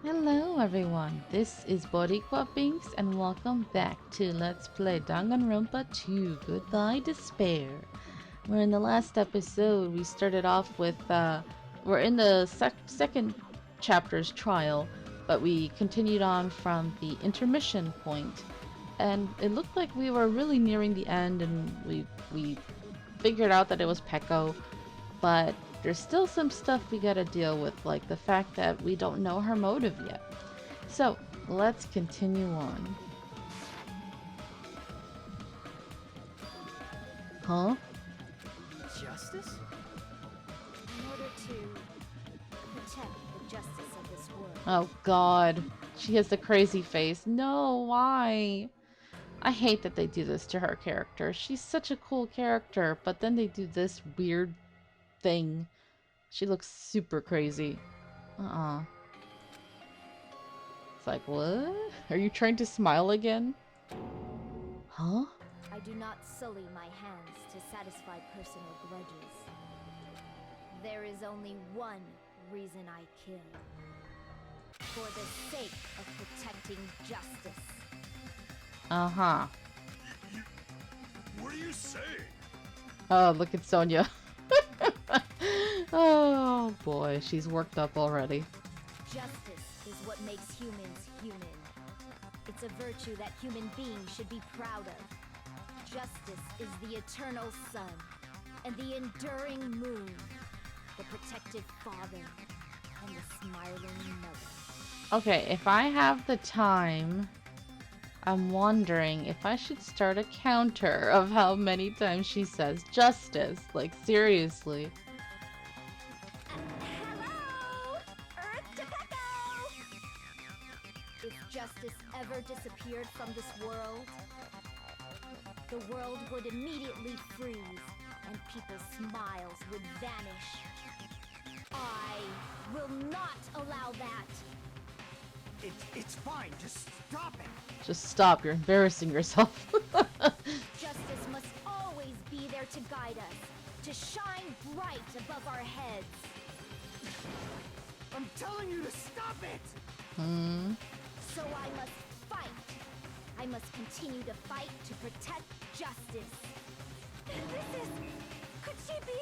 Hello everyone, this is Boricua Binks and welcome back to Let's Play Danganronpa 2 Goodbye Despair. Where in the last episode we started off with, we're in the second chapter's trial, but we continued on from the intermission point. And it looked like we were really nearing the end and we figured out that it was Peko, but there's still some stuff we gotta deal with, like the fact that we don't know her motive yet. So, let's continue on. Huh? Justice? In order to protect the justice of this world. Oh god. She has the crazy face. No, why? I hate that they do this to her character. She's such a cool character, but then they do this weird thing. She looks super crazy. It's like, what? Are you trying to smile again? Huh? I do not sully my hands to satisfy personal grudges. There is only one reason I kill. For the sake of protecting justice. Uh-huh. What are you saying? Oh, look at Sonia. Oh boy, she's worked up already. Justice is what makes humans human. It's a virtue that human beings should be proud of. Justice is the eternal sun and the enduring moon, the protective father and the smiling mother. Okay, if I have the time, I'm wondering if I should start a counter of how many times she says justice. Like, seriously. Hello! Earth to Peko! If justice ever disappeared from this world, the world would immediately freeze and people's smiles would vanish. I will not allow that. It's fine. Just stop it. Just stop, you're embarrassing yourself. Justice must always be there to guide us, to shine bright above our heads. I'm telling you to stop it. So I must fight. I must continue to fight to protect justice. Could she be?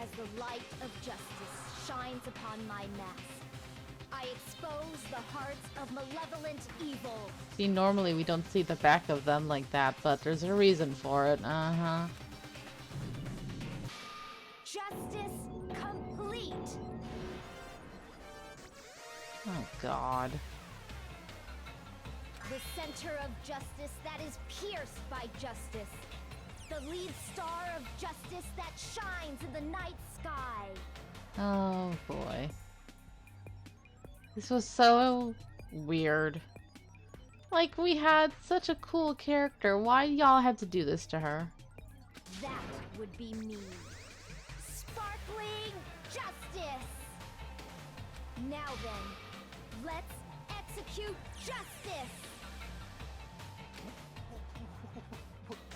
As the light of justice shines upon my mask, I expose the hearts of malevolent evil. See, normally we don't see the back of them like that, but there's a reason for it. Uh-huh. Justice complete. Oh god. The center of justice that is pierced by justice. The lead star of justice that shines in the night sky. Oh boy. This was so weird. Like, we had such a cool character. Why y'all have to do this to her? That would be me. Sparkling justice! Now then, let's execute justice!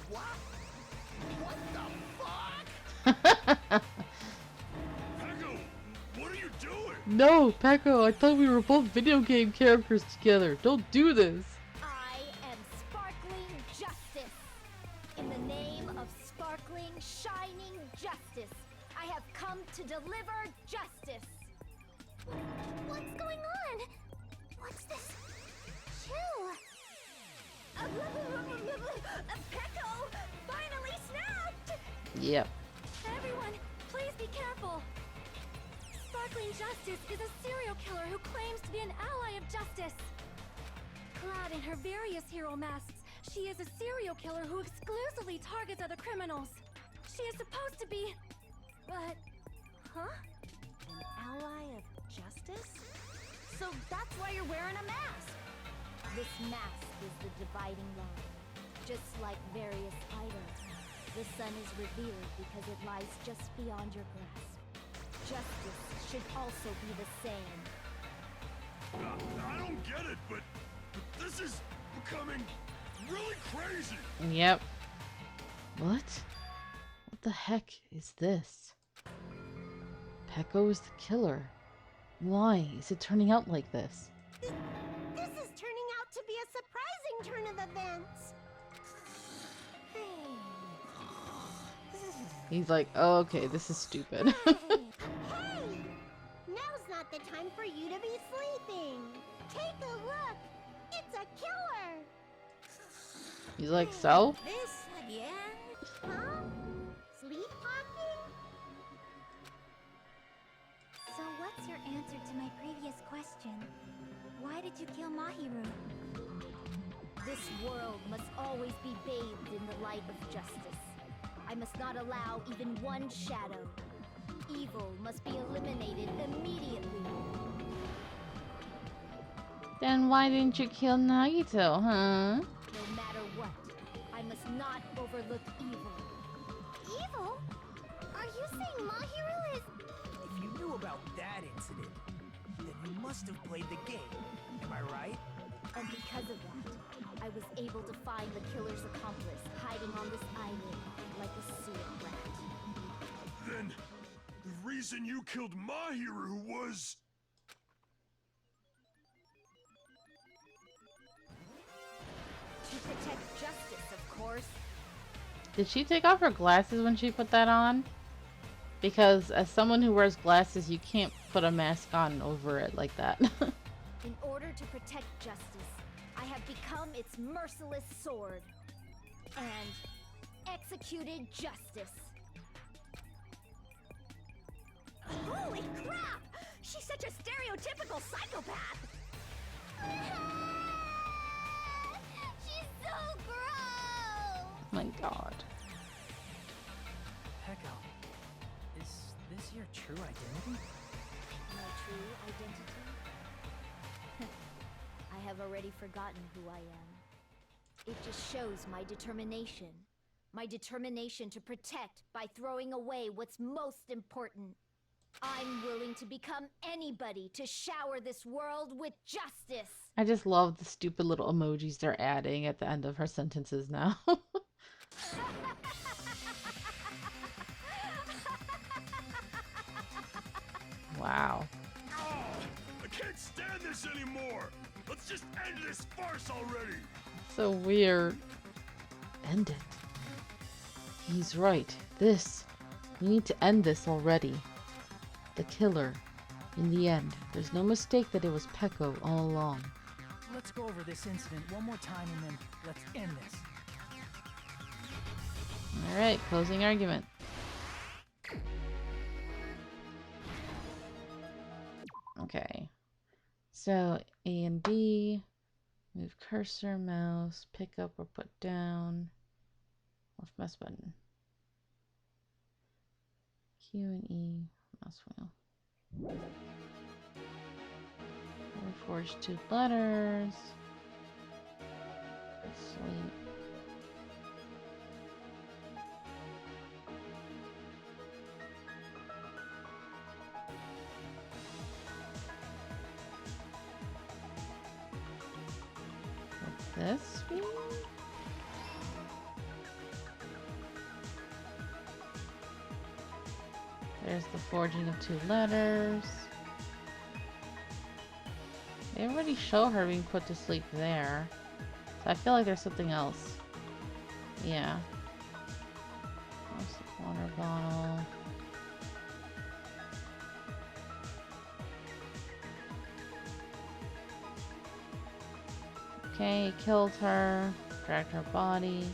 What? What the fuck? Peko, what are you doing? No, Peko, I thought we were both video game characters together. Don't do this. I am sparkling justice. In the name of sparkling, shining justice, I have come to deliver justice. What's going on? What's this? Chill. Peko finally snapped! Yep. Everyone, please be careful. Sparkling Justice is a serial killer who claims to be an ally of justice. Clad in her various hero masks, she is a serial killer who exclusively targets other criminals. She is supposed to be... but... huh? An ally of justice? So that's why you're wearing a mask! This mask is the dividing line. Just like various items, the sun is revered because it lies just beyond your grasp. Justice should also be the same. I don't get it, but this is becoming really crazy. Yep. What? What the heck is this? Peko is the killer. Why is it turning out like this? This is turning out to be a surprising turn of events. He's like, oh, okay, this is stupid. Hey! Now's not the time for you to be sleeping. Take a look. It's a killer. He's like, so? This again? Huh? Sleepwalking? So what's your answer to my previous question? Why did you kill Mahiru? This world must always be bathed in the light of justice. I must not allow even one shadow. Evil must be eliminated immediately. Then why didn't you kill Nagito, huh? No matter what, I must not overlook evil. Evil? Are you saying Mahiru is... If you knew about that incident, then you must have played the game. Am I right? And because of that, I was able to find the killer's accomplice hiding on this island like a sewer rat. Then, the reason you killed Mahiru was... To protect justice, of course. Did she take off her glasses when she put that on? Because as someone who wears glasses, you can't put a mask on over it like that. In order to protect justice, I have become its merciless sword. And executed justice. Holy crap! She's such a stereotypical psychopath! She's so gross! My god. Peko, is this your true identity? My true identity? I have already forgotten who I am. It just shows my determination. My determination to protect by throwing away what's most important. I'm willing to become anybody to shower this world with justice. I just love the stupid little emojis they're adding at the end of her sentences now. Wow. Oh, I can't stand this anymore! Let's just end this farce already! So weird. End it. He's right. We need to end this already. The killer. In the end, there's no mistake that it was Peko all along. Let's go over this incident one more time and then let's end this. Alright, closing argument. Okay. So, A and B. Move cursor, mouse, pick up or put down. Left mouse button. Q and E, mouse wheel. Forge 2 letters. Sleep. This be? There's the forging of 2 letters. They already show her being put to sleep there. So I feel like there's something else. Yeah. That's the water bottle. Okay, killed her. Dragged her body.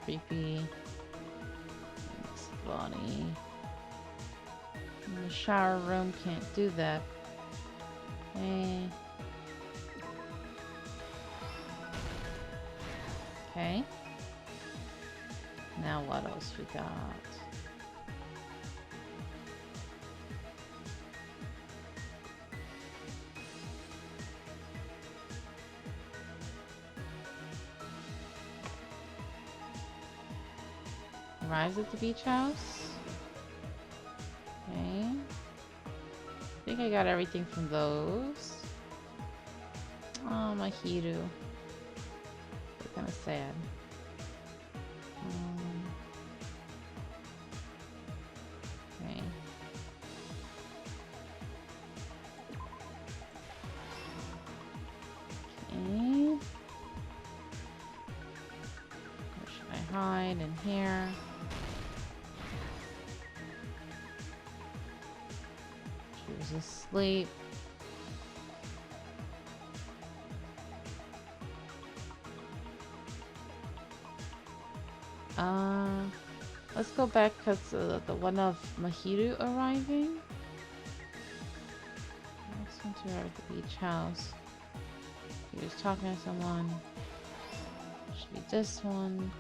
Creepy. Next body. In the shower room, can't do that. Okay. Okay. Now what else we got? Arrives at the beach house. Okay. I think I got everything from those. Oh, my Hiru. They're kind of sad. Okay. hide in here. She was asleep. Let's go back because the one of Mahiru arriving. Next one to arrive at the beach house. He was talking to someone. Should be this one.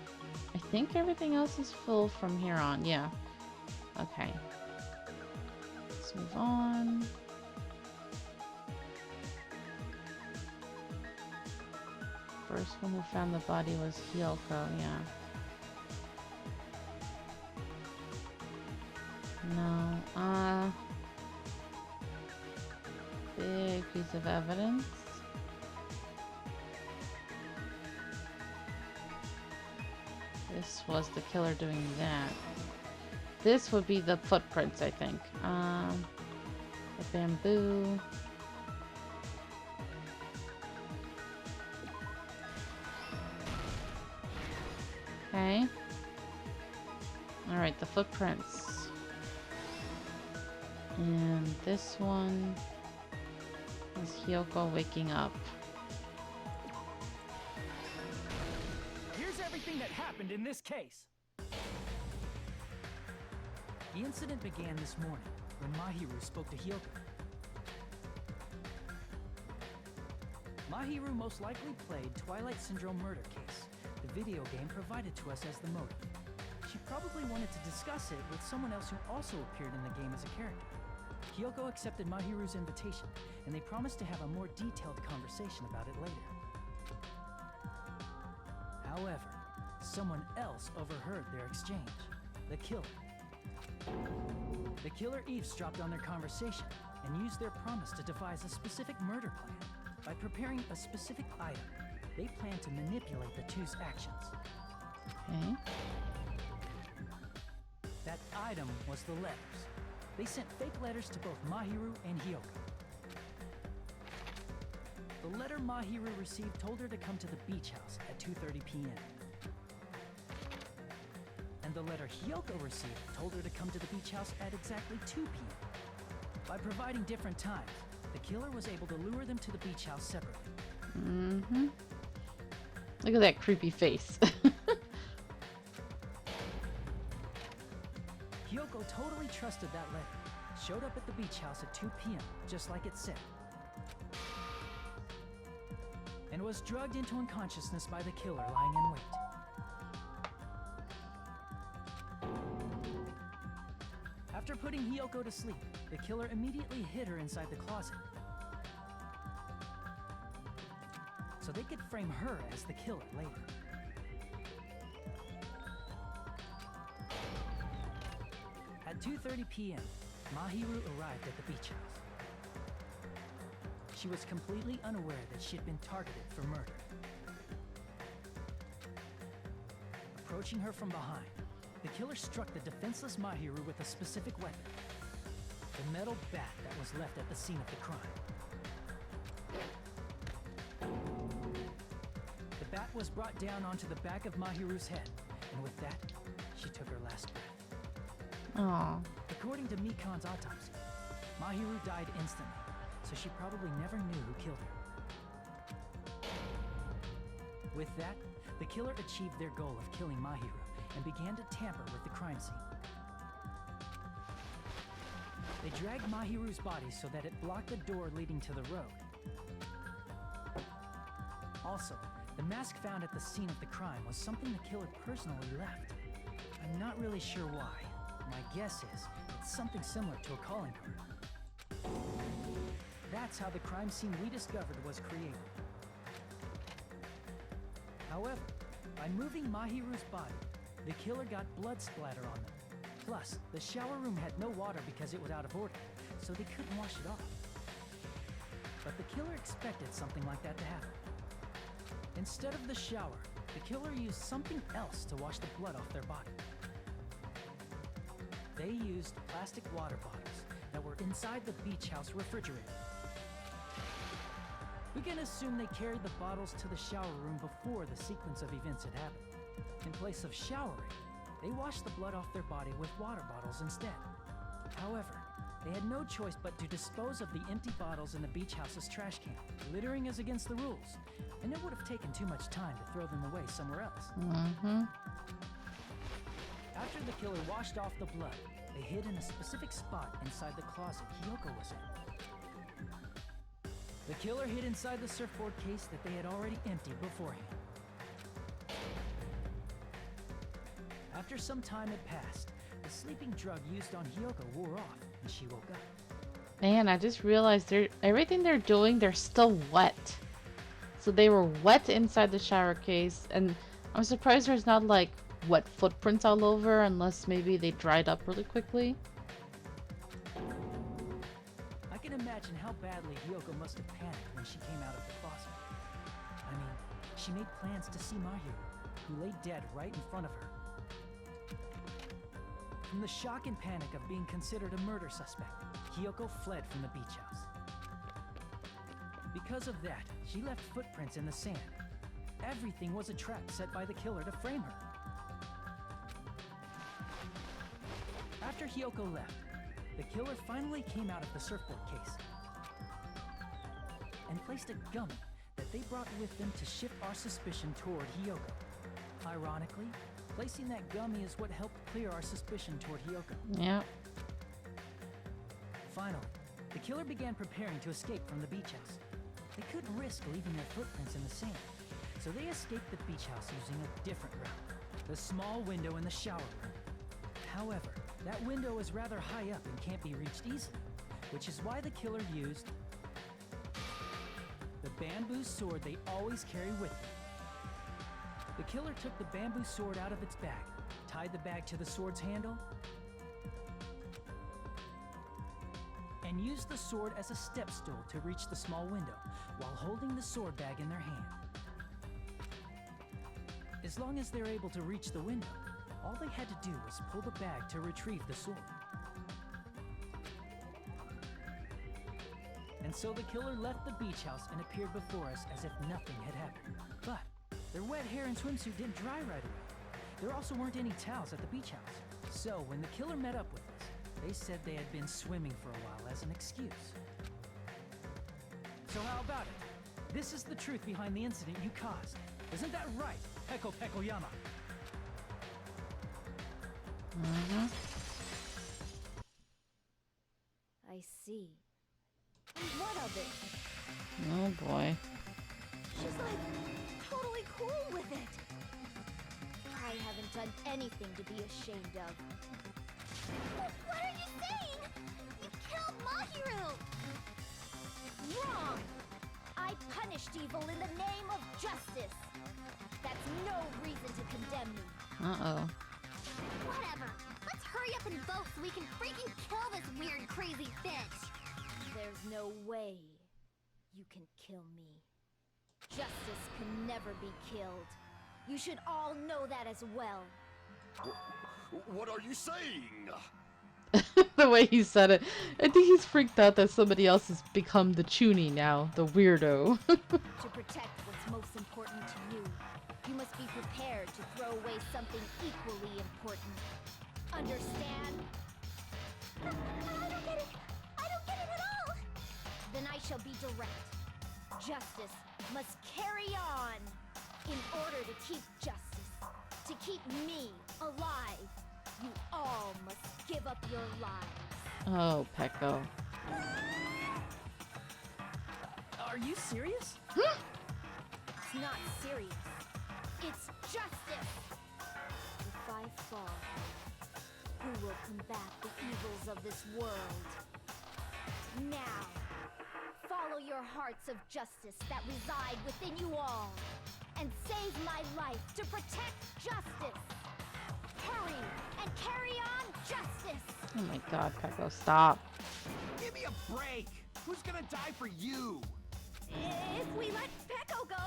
I think everything else is full from here on. Yeah. Okay. Let's move on. First one who found the body was Hyoko, yeah. No, big piece of evidence. This was the killer doing that. This would be the footprints, I think. The bamboo. Okay. Alright, the footprints. And this one is Hyoko waking up. Here's everything that happened in this case. The incident began this morning when Mahiru spoke to Hyoko. Mahiru most likely played Twilight Syndrome murder case, the video game provided to us as the motive. She probably wanted to discuss it with someone else who also appeared in the game as a character. Hyoko accepted Mahiru's invitation, and they promised to have a more detailed conversation about it later. However, someone else overheard their exchange. The killer. The killer eavesdropped on their conversation and used their promise to devise a specific murder plan. By preparing a specific item, they planned to manipulate the two's actions. Okay. That item was the letters. They sent fake letters to both Mahiru and Hyoko. The letter Mahiru received told her to come to the beach house at 2:30 p.m. And the letter Hyoko received told her to come to the beach house at exactly 2 p.m. By providing different times, the killer was able to lure them to the beach house separately. Mm-hmm. Look at that creepy face. Hyoko totally trusted that letter, showed up at the beach house at 2 p.m., just like it said, and was drugged into unconsciousness by the killer lying in wait. After putting Hyoko to sleep, the killer immediately hid her inside the closet, so they could frame her as the killer later. At 2:30 p.m., Mahiru arrived at the beach house. She was completely unaware that she had been targeted for murder. Approaching her from behind, the killer struck the defenseless Mahiru with a specific weapon, the metal bat that was left at the scene of the crime. The bat was brought down onto the back of Mahiru's head, and with that, she took her last breath. Aww. According to Mikan's autopsy, Mahiru died instantly, so she probably never knew who killed her. With that, the killer achieved their goal of killing Mahiru and began to tamper with the crime scene. They dragged Mahiru's body so that it blocked the door leading to the road. Also, the mask found at the scene of the crime was something the killer personally left. I'm not really sure why. My guess is it's something similar to a calling card. That's how the crime scene we discovered was created. However, by moving Mahiru's body, the killer got blood splatter on them. Plus, the shower room had no water because it was out of order, so they couldn't wash it off. But the killer expected something like that to happen. Instead of the shower, the killer used something else to wash the blood off their body. They used plastic water bottles that were inside the beach house refrigerator. We can assume they carried the bottles to the shower room before the sequence of events had happened. In place of showering, they washed the blood off their body with water bottles instead. However, they had no choice but to dispose of the empty bottles in the beach house's trash can. Littering is against the rules, and it would have taken too much time to throw them away somewhere else. After the killer washed off the blood, they hid in a specific spot inside the closet Hiyoko was in. The killer hid inside the surfboard case that they had already emptied beforehand. After some time had passed, the sleeping drug used on Hiyoko wore off, and she woke up. Man, I just realized everything they're doing, they're still wet. So they were wet inside the shower case, and I'm surprised there's not like wet footprints all over, unless maybe they dried up really quickly. I can imagine how badly Hiyoko must have panicked when she came out of the closet. I mean, she made plans to see Mahiru, who lay dead right in front of her. From the shock and panic of being considered a murder suspect, Hiyoko fled from the beach house. Because of that, she left footprints in the sand. Everything was a trap set by the killer to frame her. After Hiyoko left, the killer finally came out of the surfboard case and placed a gummy that they brought with them to shift our suspicion toward Hiyoko. Ironically, placing that gummy is what helped clear our suspicion toward Hiyoko. Yeah. Finally, the killer began preparing to escape from the beach house. They couldn't risk leaving their footprints in the sand, so they escaped the beach house using a different route, the small window in the shower room. However, that window is rather high up and can't be reached easily, which is why the killer used the bamboo sword they always carry with them. The killer took the bamboo sword out of its bag, tied the bag to the sword's handle, and used the sword as a step stool to reach the small window while holding the sword bag in their hand. As long as they're able to reach the window, all they had to do was pull the bag to retrieve the sword. And so the killer left the beach house and appeared before us as if nothing had happened. But their wet hair and swimsuit didn't dry right away. There also weren't any towels at the beach house. So when the killer met up with us, they said they had been swimming for a while as an excuse. So how about it? This is the truth behind the incident you caused. Isn't that right, Peko Yama? I see. What of it? Oh boy. She's like totally cool with it. I haven't done anything to be ashamed of. What are you saying? You killed Mahiru! Wrong! I punished evil in the name of justice. That's no reason to condemn me. Uh-oh. Whatever. Let's hurry up and vote so we can freaking kill this weird, crazy bitch. There's no way you can kill me. Justice can never be killed. You should all know that as well. What are you saying? The way he said it. I think he's freaked out that somebody else has become the Chuny now, the weirdo. To protect what's most important to you, you must be prepared to throw away something equally important. Understand? I don't get it. I don't get it at all. Then I shall be direct. Justice must carry on. In order to keep justice, to keep me alive, you all must give up your lives. Oh, Peko. Are you serious? It's not serious. It's justice. If I fall, who will combat the evils of this world? Now, follow your hearts of justice that reside within you all, and save my life to protect justice. Hurry and carry on justice. Oh my god, Peko, stop. Give me a break! Who's gonna die for you? If we let Peko go,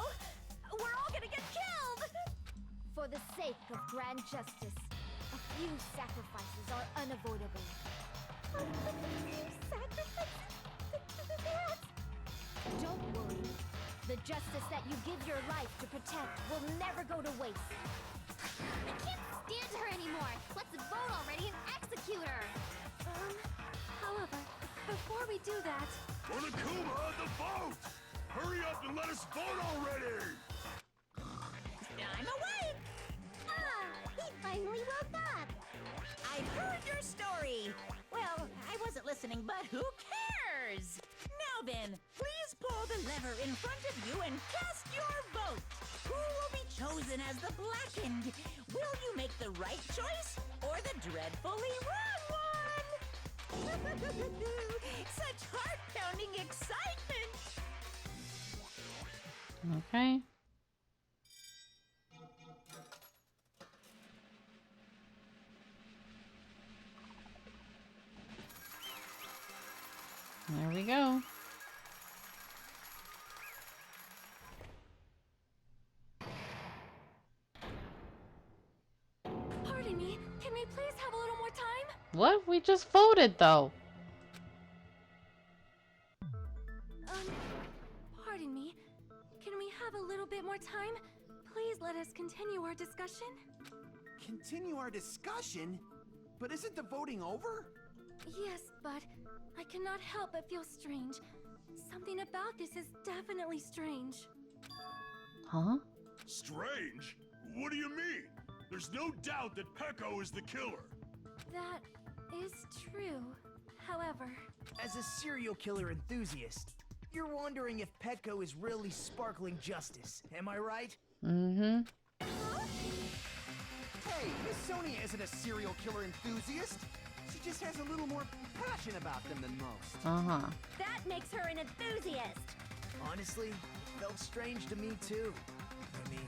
we're all gonna get killed! For the sake of grand justice, a few sacrifices are unavoidable. A few sacrifices? That's... Don't worry. The justice that you give your life to protect will never go to waste. I can't stand her anymore. Let's vote already and execute her. However, before we do that... Monokuma, the vote! Hurry up and let us vote already! I'm awake! he finally woke up. I've heard your story. Well, I wasn't listening, but who cares? Now then, please pull the lever in front of you and cast your vote. Who will be chosen as the blackened? Will you make the right choice or the dreadfully wrong one? Such heart-pounding excitement! Okay. There we go. Pardon me, can we please have a little more time? What? We just voted though. Pardon me. Can we have a little bit more time? Please let us continue our discussion. Continue our discussion? But isn't the voting over? Yes, but I cannot help but feel strange. Something about this is definitely strange. Huh? Strange? What do you mean? There's no doubt that Peko is the killer. That is true. However... As a serial killer enthusiast, you're wondering if Peko is really sparkling justice, am I right? Mm-hmm. Hey, Miss Sonia isn't a serial killer enthusiast. She just has a little more passion about them than most. Uh-huh. That makes her an enthusiast! Honestly, felt strange to me too. I mean,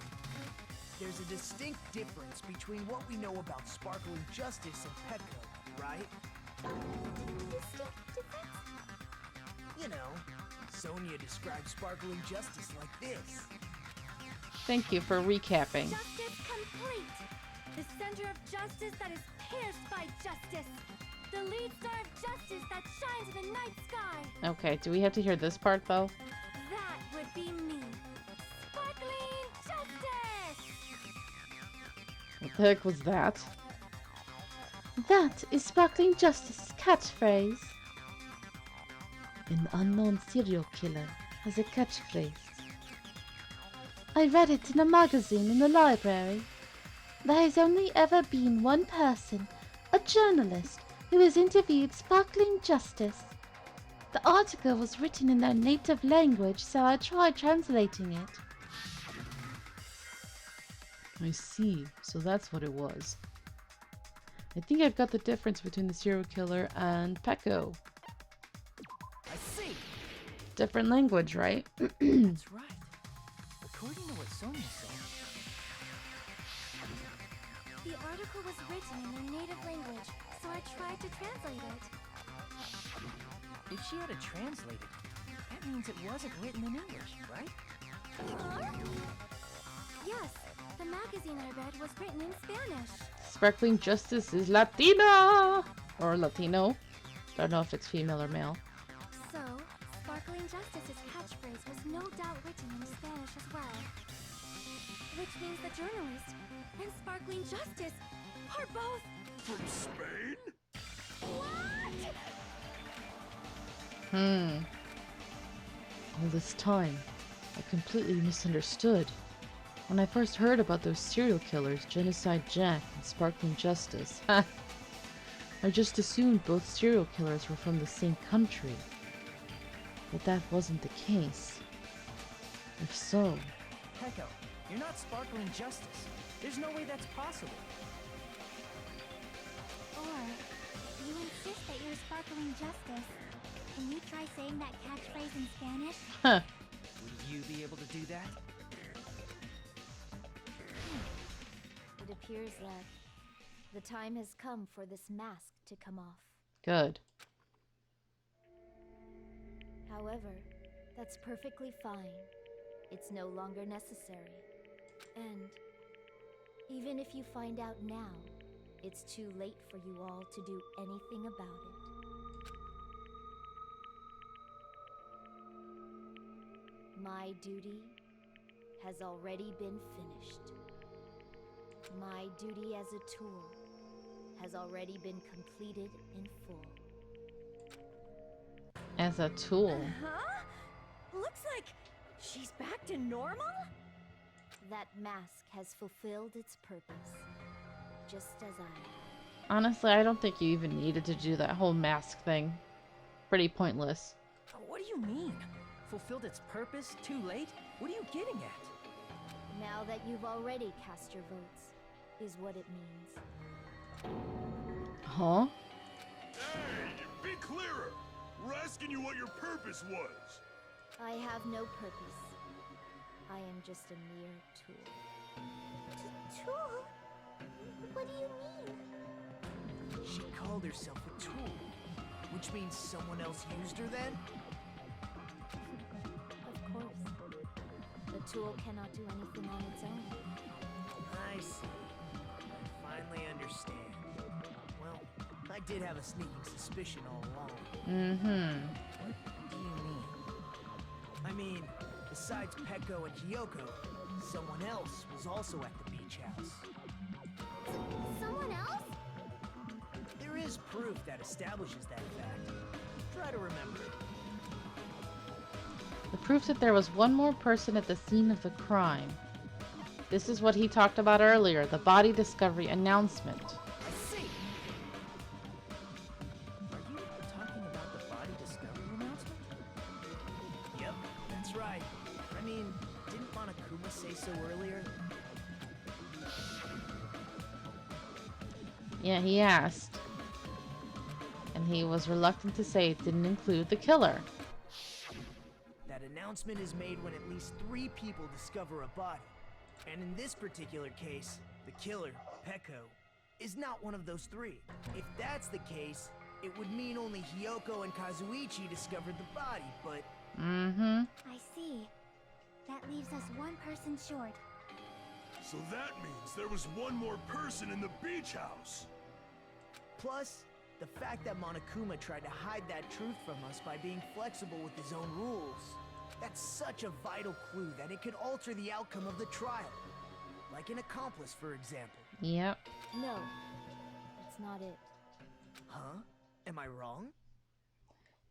there's a distinct difference between what we know about sparkling justice and Peko, right? Distinct difference? You know, Sonia describes sparkling justice like this. Thank you for recapping. Justice complete! The center of justice that is pierced by justice! The lead star of justice that shines in the night sky! Okay, do we have to hear this part though? That would be me! Sparkling justice! What the heck was that? That is Sparkling Justice's catchphrase. An unknown serial killer has a catchphrase. I read it in a magazine in the library. There has only ever been one person, a journalist, who has interviewed Sparkling Justice. The article was written in their native language, so I tried translating it. I see, so that's what it was. I think I've got the difference between the serial killer and Peko. I see. Different language, right? That's right. According to what Sonia said, The article was written in their native language, so I tried to translate it. if she had it translated, that means it wasn't written in English, right? Yes, the magazine I read was written in Spanish. Sparkling Justice is Latina! Or Latino. Don't know if it's female or male. So, Sparkling Justice's catchphrase was no doubt written in Spanish as well. Which means the journalist and Sparkling Justice are both... From Spain? What? All this time, I completely misunderstood. When I first heard about those serial killers, Genocide Jack and Sparkling Justice, I just assumed both serial killers were from the same country. But that wasn't the case. If so... Peko, you're not Sparkling Justice. There's no way that's possible. Or, you insist that you're Sparkling Justice. Can you try saying that catchphrase in Spanish? Huh. Would you be able to do that? It appears that the time has come for this mask to come off. Good. However, that's perfectly fine. It's no longer necessary. And even if you find out now, it's too late for you all to do anything about it. My duty has already been finished. My duty as a tool has already been completed in full. As a tool. Huh? Looks like she's back to normal? That mask has fulfilled its purpose, just as I have. Honestly, I don't think you even needed to do that whole mask thing. Pretty pointless. What do you mean? Fulfilled its purpose? Too late? What are you getting at? Now that you've already cast your votes, is what it means. Huh? Hey, be clearer! We're asking you what your purpose was! I have no purpose. I am just a mere tool. Tool? What do you mean? She called herself a tool, which means someone else used her then? Of course. The tool cannot do anything on its own. I see. I finally understand. Well, I did have a sneaking suspicion all along. Mm-hmm. What do you mean? I mean, besides Peko and Hyoko, someone else was also at the beach house. Someone else? There is proof that establishes that fact. Try to remember it. The proof that there was one more person at the scene of the crime. This is what he talked about earlier, the body discovery announcement. I see! Are you talking about the body discovery announcement? Yep, that's right. I mean, didn't Monokuma say so earlier? Yeah, he asked. And he was reluctant to say it didn't include the killer. That announcement is made when at least 3 people discover a body. And in this particular case, the killer, Peko, is not one of those 3. If that's the case, it would mean only Hyoko and Kazuichi discovered the body, but... Mm-hmm. I see. That leaves us one person short. So that means there was one more person in the beach house! Plus, the fact that Monokuma tried to hide that truth from us by being flexible with his own rules. That's such a vital clue that it could alter the outcome of the trial. Like an accomplice, for example. Yep. No, that's not it. Huh? Am I wrong?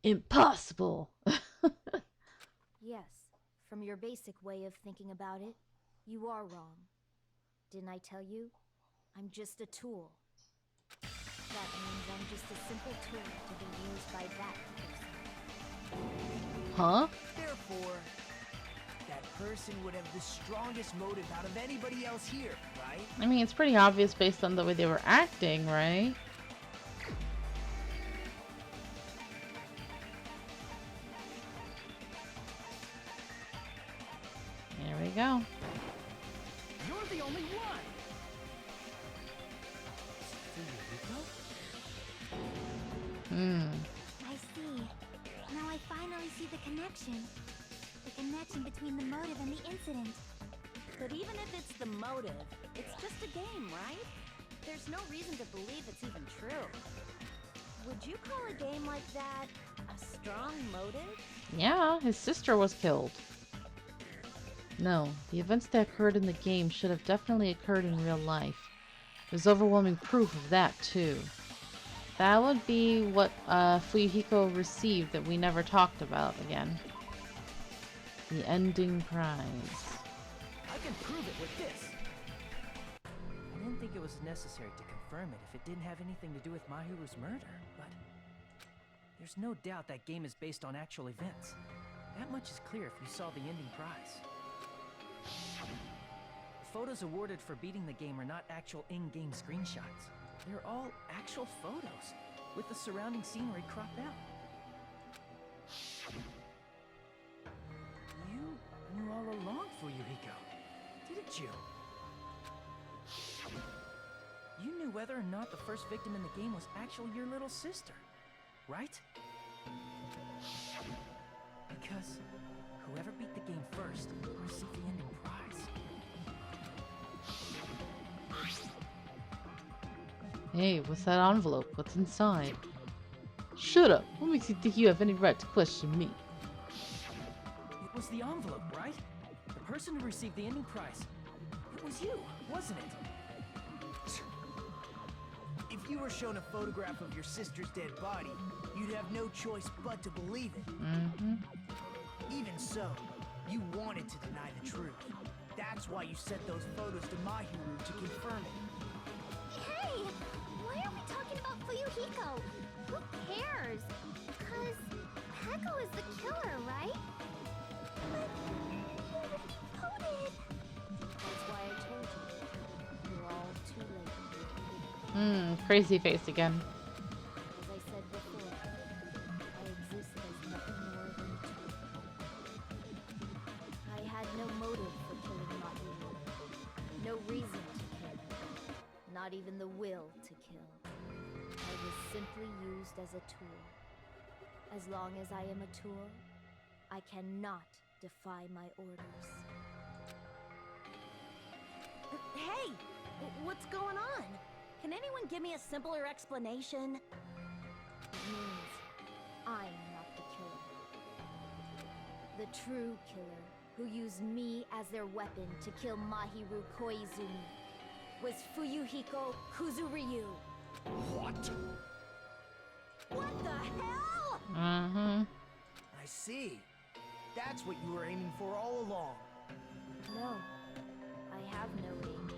Impossible! Yes, from your basic way of thinking about it, you are wrong. Didn't I tell you? I'm just a tool. That means I'm just a simple tool to be used by that person. Huh? Therefore, that person would have the strongest motive out of anybody else here, right? I mean, it's pretty obvious based on the way they were acting, right? There we go. You're the only one! Hmm. I see. Now I finally see the connection. The connection between the motive and the incident. But even if it's the motive, it's just a game, right? There's no reason to believe it's even true. Would you call a game like that a strong motive? Yeah, his sister was killed. No, the events that occurred in the game should have definitely occurred in real life. There's overwhelming proof of that, too. That would be what Fuyuhiko received that we never talked about again. The ending prize. I can prove it with this. I didn't think it was necessary to confirm it if it didn't have anything to do with Mahiru's murder, but there's no doubt that game is based on actual events. That much is clear if you saw the ending prize. The photos awarded for beating the game are not actual in-game screenshots. They're all actual photos, with the surrounding scenery cropped out. You knew all along, Fuyuhiko, didn't you? You knew whether or not the first victim in the game was actually your little sister, right? Because whoever beat the game first received the ending prize. Hey, what's that envelope? What's inside? Shut up! What makes you think you have any right to question me? It was the envelope, right? The person who received the ending prize. It was you, wasn't it? you were shown a photograph of your sister's dead body, you'd have no choice but to believe it. Even so, you wanted to deny the truth. That's why you sent those photos to Mahiru to confirm it. Hey! Why are we talking about Fuyuhiko? Who cares? Because Peko is the killer, right? But you already voted. That's why I told you. You're all too late. Crazy face again. As I said before, I exist as nothing more than a tool. I had no motive for killing Mahiru. No reason to kill. Not even the will to kill. I was simply used as a tool. As long as I am a tool, I cannot defy my orders. Hey! What's going on? Can anyone give me a simpler explanation? It means I'm not the killer. The true killer, who used me as their weapon to kill Mahiru Koizumi, was Fuyuhiko Kuzuryu. What? What the hell? I see. That's what you were aiming for all along. No, I have no aim.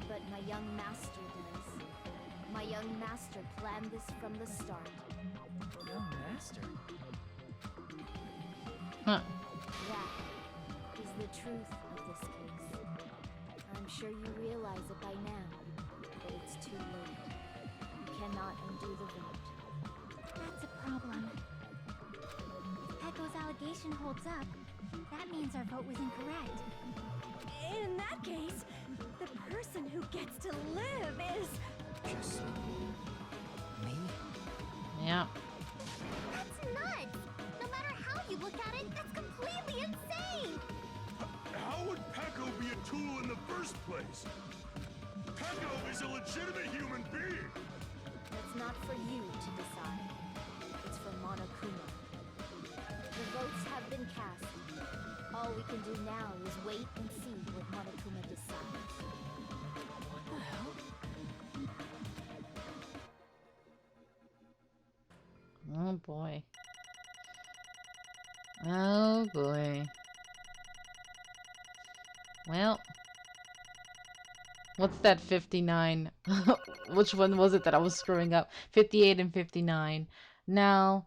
But my young master does. My young master planned this from the start. Young master? Huh. That is the truth of this case. I'm sure you realize it by now, but it's too late. You cannot undo the vote. That's a problem. If Peko's allegation holds up, that means our vote was incorrect. In that case, the person who gets to live is... Just me? Yeah. That's nuts! No matter how you look at it, that's completely insane! How would Peko be a tool in the first place? Peko is a legitimate human being! That's not for you to decide. It's for Monokuma. The votes have been cast. All we can do now is wait and see what Monokuma decides. What the hell? Oh boy. Oh boy. Well. What's that 59? Which one was it that I was screwing up? 58 and 59. Now,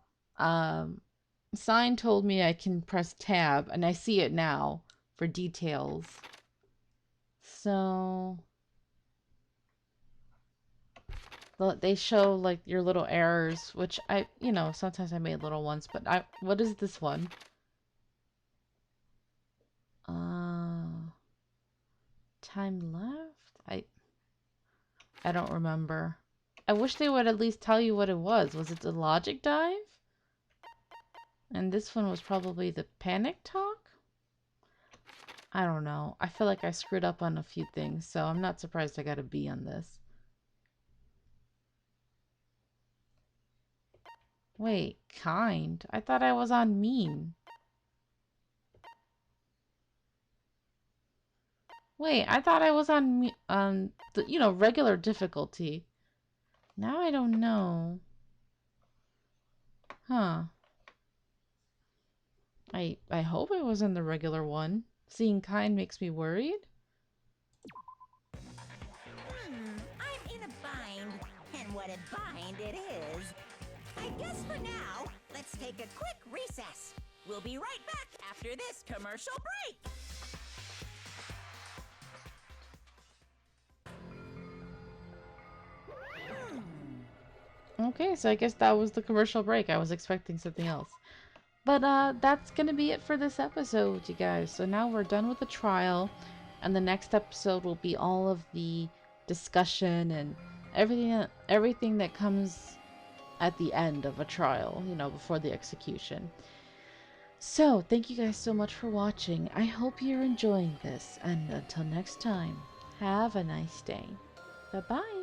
Sign told me I can press tab, and I see it now for details. So they show like your little errors, which sometimes I made little ones, but what is this one? Time left? I don't remember. I wish they would at least tell you what it was. Was it the logic dive? And this one was probably the panic talk? I don't know. I feel like I screwed up on a few things, so I'm not surprised I got a B on this. Wait, kind? I thought I was on mean. Wait, I thought I was on the, regular difficulty. Now I don't know. Huh. I hope I was in the regular one. Seeing kind makes me worried. I'm in a bind, and what a bind it is. I guess for now, let's take a quick recess. We'll be right back after this commercial break. Okay, so I guess that was the commercial break. I was expecting something else. But that's gonna be it for this episode, you guys. So now we're done with the trial, and the next episode will be all of the discussion and everything that comes at the end of a trial, before the execution. So, thank you guys so much for watching. I hope you're enjoying this, and until next time, have a nice day. Bye-bye.